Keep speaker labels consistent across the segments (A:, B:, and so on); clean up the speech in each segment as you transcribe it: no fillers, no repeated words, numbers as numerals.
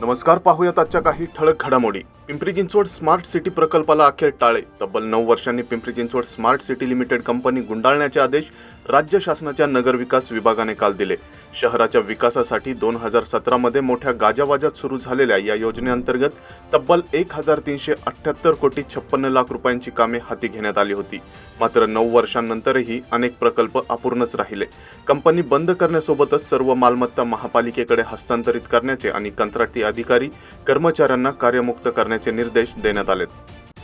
A: नमस्कार, पाहूयात आजच्या काही ठळक घडामोडी। पिंपरी चिंचवड स्मार्ट सिटी प्रकल्पाला अखेर टाळे। तब्बल 9 वर्षांनी Pimpri Chinchwad smart city limited company गुंडाळण्याचे आदेश राज्य शासनाच्या नगरविकास विभागाने काल दिले। शहराच्या विकासासाठी 2017 मध्ये मोठ्या गाजावाजात सुरू झालेल्या या योजनेअंतर्गत तब्बल 1378 कोटी 56 लाख रुपयांची कामे हाती घेण्यात आली होती। मात्र 9 वर्षांनंतरही अनेक प्रकल्प अपूर्णच राहिले। कंपनी बंद करण्यासोबतच सर्व मालमत्ता महापालिकेकडे हस्तांतरित करण्याचे आणि कंत्राटी अधिकारी कर्मचाऱ्यांना कार्यमुक्त करण्याचे निर्देश देण्यात आलेत।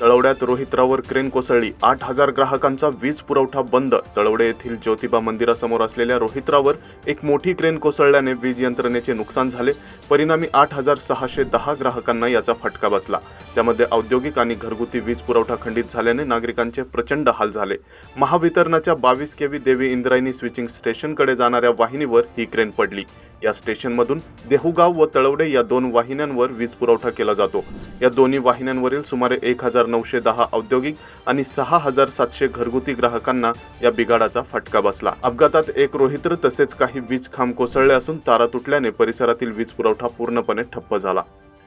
A: तळवड्यात रोहित्रावर क्रेन कोसळली। 8000 ग्राहकांचा वीज पुरवठा बंद। तळवडे येथील ज्योतिबा मंदिरासमोर असलेल्या रोहित्रावर एक मोठी क्रेन कोसळल्याने वीज यंत्रणेचे नुकसान झाले। परिणामी 8610 ग्राहकांना याचा फटका बसला। त्यामध्ये औद्योगिक आणि घरगुती वीज पुरवठा खंडित झाल्याने नागरिकांचे प्रचंड हाल झाले। महावितरणाच्या 22 केव्ही देवी इंद्रायणी स्विचिंग स्टेशनकडे जाणाऱ्या वाहिनीवर ही क्रेन पडली। या स्टेशनमधून देहुगाव व तळवडे या 2 वाहिन्यांवर वीज पुरवठा केला जातो। या दोन्ही वाहिन्यांवरील सुमारे 1910 औद्योगिक आणि 6700 घरगुती ग्राहकांना या बिघाडाचा फटका बसला। अपघातात एक रोहित्र तसेच काही वीज खांब कोसळले असून तारा तुटल्याने परिसरातील वीज पुरवठा पूर्णपणे ठप्प झाला।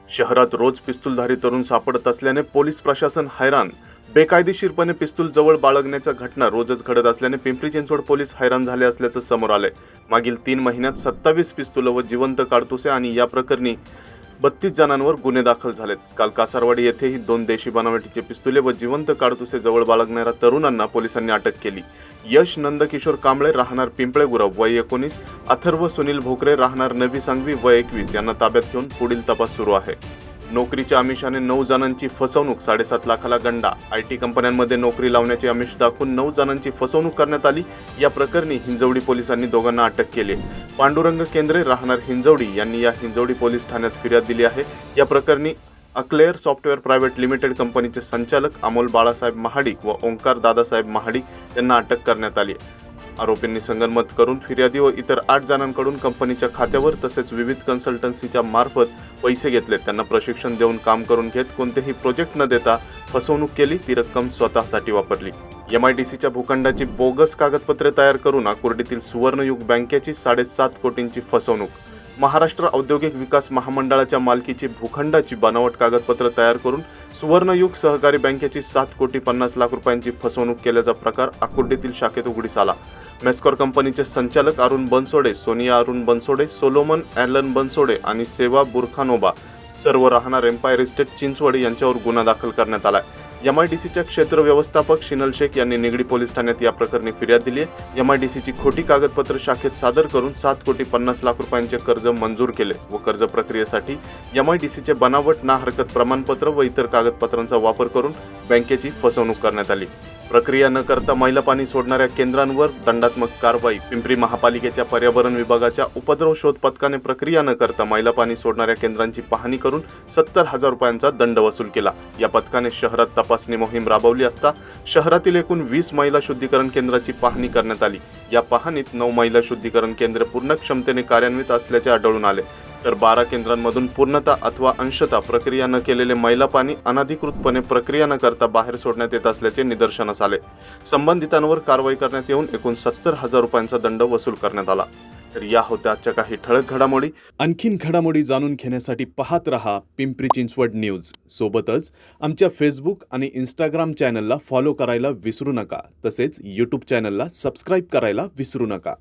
A: शहरात रोज पिस्तूलधारी तरुण सापडत असल्याने पोलीस प्रशासन हैराण। बेकायदेशीरपणे पिस्तूल जवळ बाळगण्याच्या घटना रोजच घडत असल्याने पिंपरी चिंचवड पोलीस हैराण झाले असल्याचं समोर आलंय। मागील 3 महिन्यात 27 पिस्तूल व जिवंत काडतुसे आणि या प्रकरणी 32 जणांवर गुन्हे दाखल झालेत। काल कासारवाडी येथेही 2 देशी बनावटीचे पिस्तुले व जिवंत काडतुसे जवळ बाळगणाऱ्या तरुणांना पोलिसांनी अटक केली। यश नंदकिशोर कांबळे राहणार पिंपळेगुरव वय 19, अथर्व सुनील भोकरे राहणार नवी सांगवी वय 21 यांना ताब्यात घेऊन पुढील तपास सुरू आहे। नोकरीच्या आमिषाने 9 जणांची फसवणूक। 7.5 लाखाला गंडा। IT कंपन्यांमध्ये नोकरी लावण्याचे आमिष दाखवून 9 जणांची फसवणूक करण्यात आली। या प्रकरणी हिंजवडी पोलिसांनी दोघांना अटक केली। पांडुरंग केंद्रे राहणार हिंजवडी यांनी या हिंजवडी पोलीस ठाण्यात फिर्याद दिली आहे। या प्रकरणी अक्लेअर सॉफ्टवेअर प्रायव्हेट लिमिटेड कंपनीचे संचालक अमोल बाळासाहेब महाडिक व ओंकार दादासाहेब महाडिक यांना अटक करण्यात आली। आरोपींनी संगनमत करून फिर्यादी व इतर 8 जणांकडून कंपनीच्या खात्यावर तसेच विविध कन्सल्टन्सीच्या मार्फत पैसे घेतले। त्यांना प्रशिक्षण देऊन काम करून घेत कोणतेही प्रोजेक्ट न देता फसवणूक केली। ती रक्कम स्वतःसाठी वापरली। MIDCच्या भूखंडाची बोगस कागदपत्रे तयार करून आकुर्डीतील सुवर्णयुग बँकेची 7.5 कोटींची फसवणूक। महाराष्ट्र औद्योगिक विकास महामंडळाच्या मालकीची भूखंडाची बनावट कागदपत्र तयार करून सुवर्णयुग सहकारी बँकेची 7 कोटी 50 लाख रुपयांची फसवणूक केल्याचा प्रकार आकुर्डीतील शाखेत उघडीस आला। मेस्कॉर कंपनीचे संचालक अरुण बनसोडे, सोनिया अरुण बनसोडे, सोलोमन ॲलन बनसोडे आणि सेवा बुरखानोबा सर्व राहणार एम्पायर इस्टेट चिंचवड यांच्यावर गुन्हा दाखल करण्यात आला। MIDCच्या क्षेत्र व्यवस्थापक शिनल शेख यांनी निगडी पोलीस ठाण्यात या प्रकरणी फिर्याद दिली आहे। MIDCची खोटी कागदपत्र शाखेत सादर करून 7 कोटी 50 लाख रुपयांचे कर्ज मंजूर केले व कर्ज प्रक्रियेसाठी MIDCचे बनावट ना हरकत प्रमाणपत्र व इतर कागदपत्रांचा वापर करून बँकेची फसवणूक करण्यात आली। प्रक्रिया न करता मैला पाणी सोडणाऱ्या केंद्रांवर दंडात्मक कारवाई। पिंपरी महापालिकेच्या पर्यावरण विभागाच्या उपद्रव शोध पथकाने प्रक्रिया न करता मैला पाणी सोडणाऱ्या केंद्रांची पाहणी करून 70,000 रुपयांचा दंड वसूल केला। या पथकाने शहरात तपासणी मोहीम राबवली असता शहरातील एकूण 20 मैला शुद्धीकरण केंद्राची पाहणी करण्यात आली। या पाहणीत 9 मैला शुद्धीकरण केंद्र पूर्ण क्षमतेने कार्यान्वित असल्याचे आढळून आले, तर 12 केंद्रांमधून पूर्णतः अथवा अंशतः प्रक्रिया न केलेले मैला पाणी अनधिकृतपणे प्रक्रिया न करता बाहेर सोडण्यात येत असल्याचे निदर्शनास आले। संबंधितांवर कारवाई करण्यात येऊन एकूण 70,000 रुपयांचा दंड वसूल करण्यात आला। तर या होत्या आजच्या काही ठळक घडामोडी। आणखीन घडामोडी जाणून घेण्यासाठी पाहत रहा पिंपरी चिंचवड न्यूज। सोबतच आमच्या फेसबुक आणि इंस्टाग्राम चॅनलला फॉलो करायला विसरू नका। तसेच YouTube चॅनलला सबस्क्राईब करायला विसरू नका।